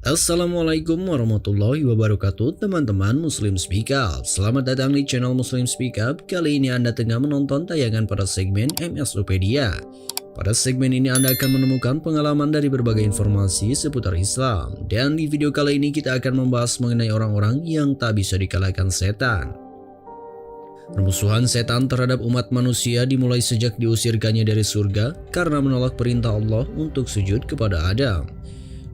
Assalamualaikum warahmatullahi wabarakatuh teman-teman Muslim Speak Up. Selamat datang di channel Muslim Speak Up. Kali ini Anda tengah menonton tayangan pada segmen MSUpedia. Pada segmen ini Anda akan menemukan pengalaman dari berbagai informasi seputar Islam. Dan di video kali ini kita akan membahas mengenai orang-orang yang tak bisa dikalahkan setan. Permusuhan setan terhadap umat manusia dimulai sejak diusirkannya dari surga karena menolak perintah Allah untuk sujud kepada Adam.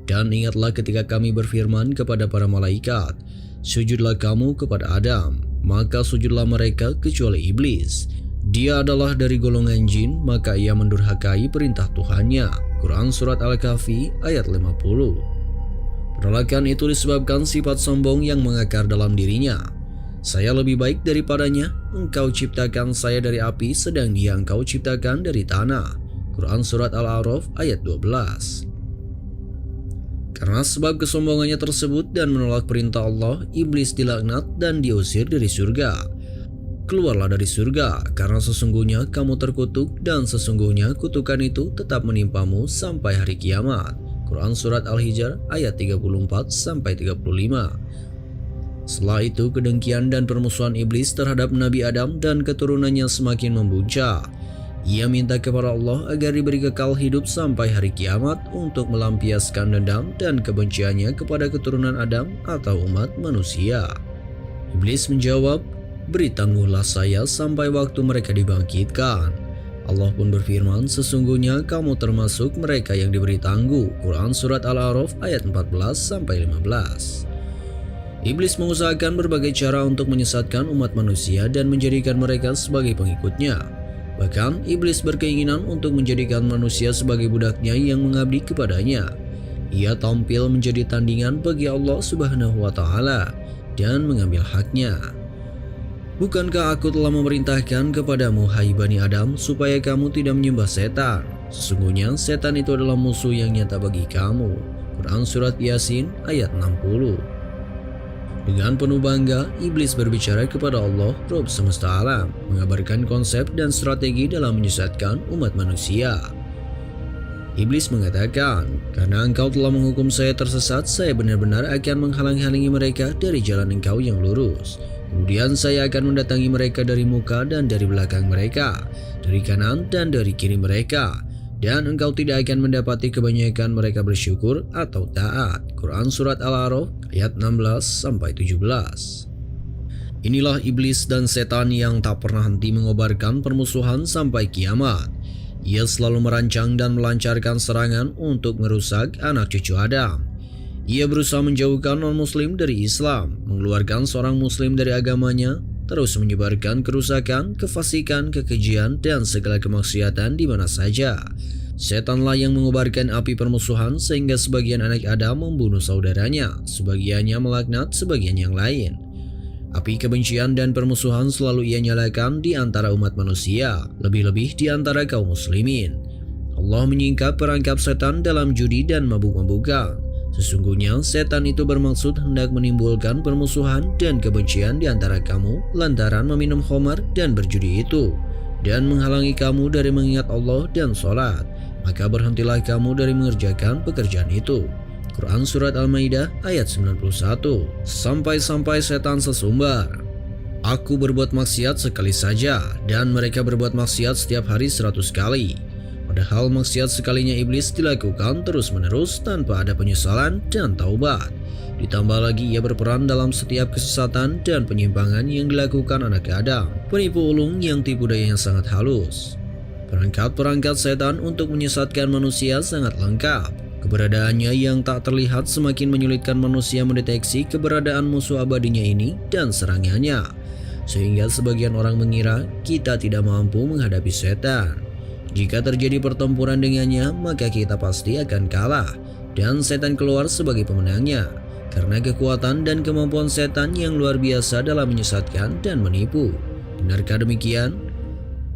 Dan ingatlah ketika kami berfirman kepada para malaikat, sujudlah kamu kepada Adam, maka sujudlah mereka kecuali iblis. Dia adalah dari golongan jin, maka ia mendurhakai perintah Tuhannya. Quran Surat Al-Kahfi ayat 50. Penolakan itu disebabkan sifat sombong yang mengakar dalam dirinya. Saya lebih baik daripadanya, engkau ciptakan saya dari api sedang dia engkau ciptakan dari tanah. Quran Surat Al-A'raf ayat 12. Karena sebab kesombongannya tersebut dan menolak perintah Allah, iblis dilaknat dan diusir dari surga. Keluarlah dari surga, karena sesungguhnya kamu terkutuk dan sesungguhnya kutukan itu tetap menimpamu sampai hari kiamat. Quran Surat Al-Hijr ayat 34-35. Setelah itu kedengkian dan permusuhan iblis terhadap Nabi Adam dan keturunannya semakin membuncah. Ia minta kepada Allah agar diberi kekal hidup sampai hari kiamat untuk melampiaskan dendam dan kebenciannya kepada keturunan Adam atau umat manusia. Iblis menjawab, beri tangguhlah saya sampai waktu mereka dibangkitkan. Allah pun berfirman, sesungguhnya kamu termasuk mereka yang diberi tangguh. Quran Surat Al-A'raf ayat 14-15. Iblis mengusahakan berbagai cara untuk menyesatkan umat manusia dan menjadikan mereka sebagai pengikutnya. Bahkan, iblis berkeinginan untuk menjadikan manusia sebagai budaknya yang mengabdi kepadanya. Ia tampil menjadi tandingan bagi Allah Subhanahu wa Ta'ala dan mengambil haknya. Bukankah aku telah memerintahkan kepadamu, hai Bani Adam, supaya kamu tidak menyembah setan? Sesungguhnya setan itu adalah musuh yang nyata bagi kamu. Quran Surat Yasin ayat 60. Dengan penuh bangga, iblis berbicara kepada Allah, Rabb semesta alam, mengabarkan konsep dan strategi dalam menyesatkan umat manusia. Iblis mengatakan, karena engkau telah menghukum saya tersesat, saya benar-benar akan menghalang-halangi mereka dari jalan engkau yang lurus. Kemudian saya akan mendatangi mereka dari muka dan dari belakang mereka, dari kanan dan dari kiri mereka. Dan engkau tidak akan mendapati kebanyakan mereka bersyukur atau taat. Quran Surat Al-A'raf ayat 16-17. Inilah iblis dan setan yang tak pernah henti mengobarkan permusuhan sampai kiamat. Ia selalu merancang dan melancarkan serangan untuk merusak anak cucu Adam. Ia berusaha menjauhkan non-muslim dari Islam, mengeluarkan seorang muslim dari agamanya, terus menyebarkan kerusakan, kefasikan, kekejian, dan segala kemaksiatan di mana saja. Setanlah yang mengobarkan api permusuhan sehingga sebagian anak Adam membunuh saudaranya, sebagiannya melaknat sebagian yang lain. Api kebencian dan permusuhan selalu ia nyalakan di antara umat manusia, lebih-lebih di antara kaum muslimin. Allah menyingkap perangkap setan dalam judi dan mabuk-mabukan. Sesungguhnya setan itu bermaksud hendak menimbulkan permusuhan dan kebencian di antara kamu lantaran meminum khamar dan berjudi itu, dan menghalangi kamu dari mengingat Allah dan sholat. Maka berhentilah kamu dari mengerjakan pekerjaan itu. Quran Surat Al-Maidah ayat 91. Sampai-sampai setan sesumbar. Aku berbuat maksiat sekali saja, dan mereka berbuat maksiat setiap hari 100 kali. Padahal maksiat sekalinya iblis dilakukan terus-menerus tanpa ada penyesalan dan taubat. Ditambah lagi ia berperan dalam setiap kesesatan dan penyimpangan yang dilakukan anak Adam. Penipu ulung yang tipu dayanya sangat halus. Perangkat-perangkat setan untuk menyesatkan manusia sangat lengkap. Keberadaannya yang tak terlihat semakin menyulitkan manusia mendeteksi keberadaan musuh abadinya ini dan serangannya. Sehingga sebagian orang mengira kita tidak mampu menghadapi setan. Jika terjadi pertempuran dengannya, maka kita pasti akan kalah dan setan keluar sebagai pemenangnya karena kekuatan dan kemampuan setan yang luar biasa dalam menyesatkan dan menipu. Benarkah demikian?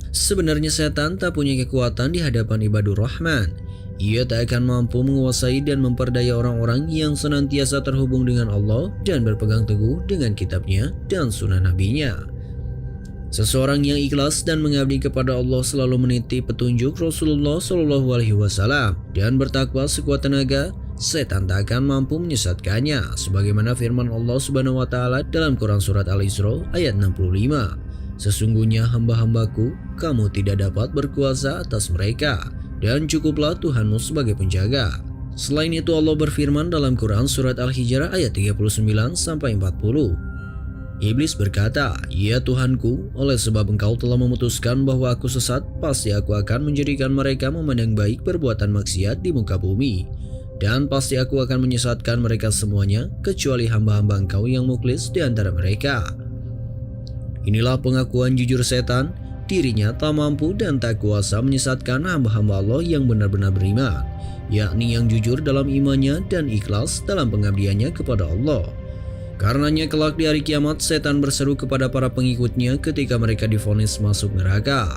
Sebenarnya setan tak punya kekuatan di hadapan ibadur Rahman. Ia tak akan mampu menguasai dan memperdaya orang-orang yang senantiasa terhubung dengan Allah dan berpegang teguh dengan kitabnya dan sunnah nabinya. Seseorang yang ikhlas dan mengabdi kepada Allah selalu meniti petunjuk Rasulullah SAW dan bertakwa sekuat tenaga, setan tak akan mampu menyesatkannya, sebagaimana firman Allah Subhanahu wa taala dalam Quran surat Al-Isra ayat 65. Sesungguhnya hamba-hambaku, kamu tidak dapat berkuasa atas mereka, dan cukuplah Tuhanmu sebagai penjaga. Selain itu Allah berfirman dalam Quran surat Al-Hijr ayat 39-40. Iblis berkata, "Ya Tuhanku, oleh sebab engkau telah memutuskan bahwa aku sesat, pasti aku akan menjadikan mereka memandang baik perbuatan maksiat di muka bumi. Dan pasti aku akan menyesatkan mereka semuanya, kecuali hamba-hamba engkau yang mukhlis di antara mereka." Inilah pengakuan jujur setan, dirinya tak mampu dan tak kuasa menyesatkan hamba-hamba Allah yang benar-benar beriman, yakni yang jujur dalam imannya dan ikhlas dalam pengabdiannya kepada Allah. Karenanya kelak di hari kiamat setan berseru kepada para pengikutnya ketika mereka divonis masuk neraka,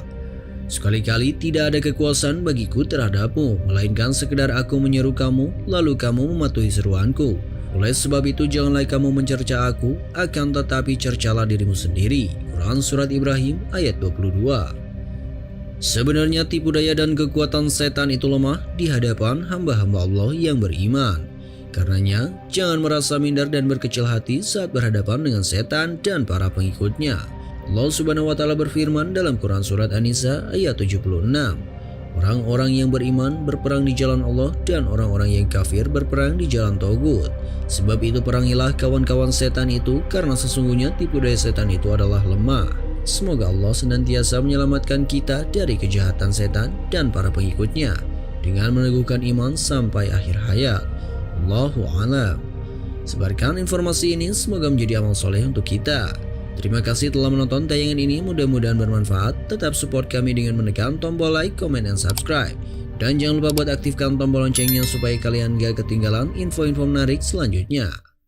"Sekali-kali tidak ada kekuasaan bagiku terhadapmu, melainkan sekedar aku menyeru kamu, lalu kamu mematuhi seruanku. Oleh sebab itu janganlah kamu mencerca aku, akan tetapi cercalah dirimu sendiri." Quran Surat Ibrahim ayat 22. Sebenarnya tipu daya dan kekuatan setan itu lemah di hadapan hamba-hamba Allah yang beriman. Karenanya jangan merasa minder dan berkecil hati saat berhadapan dengan setan dan para pengikutnya. Allah Subhanahu wa taala berfirman dalam Quran Surat An-Nisa ayat 76. Orang-orang yang beriman berperang di jalan Allah dan orang-orang yang kafir berperang di jalan Togut. Sebab itu perangilah kawan-kawan setan itu, karena sesungguhnya tipu daya setan itu adalah lemah. Semoga Allah senantiasa menyelamatkan kita dari kejahatan setan dan para pengikutnya dengan meneguhkan iman sampai akhir hayat. Allahu a'lam. Sebarkan informasi ini, semoga menjadi amal soleh untuk kita. Terima kasih telah menonton tayangan ini, mudah-mudahan bermanfaat. Tetap support kami dengan menekan tombol like, comment, dan subscribe. Dan jangan lupa buat aktifkan tombol loncengnya supaya kalian gak ketinggalan info-info menarik selanjutnya.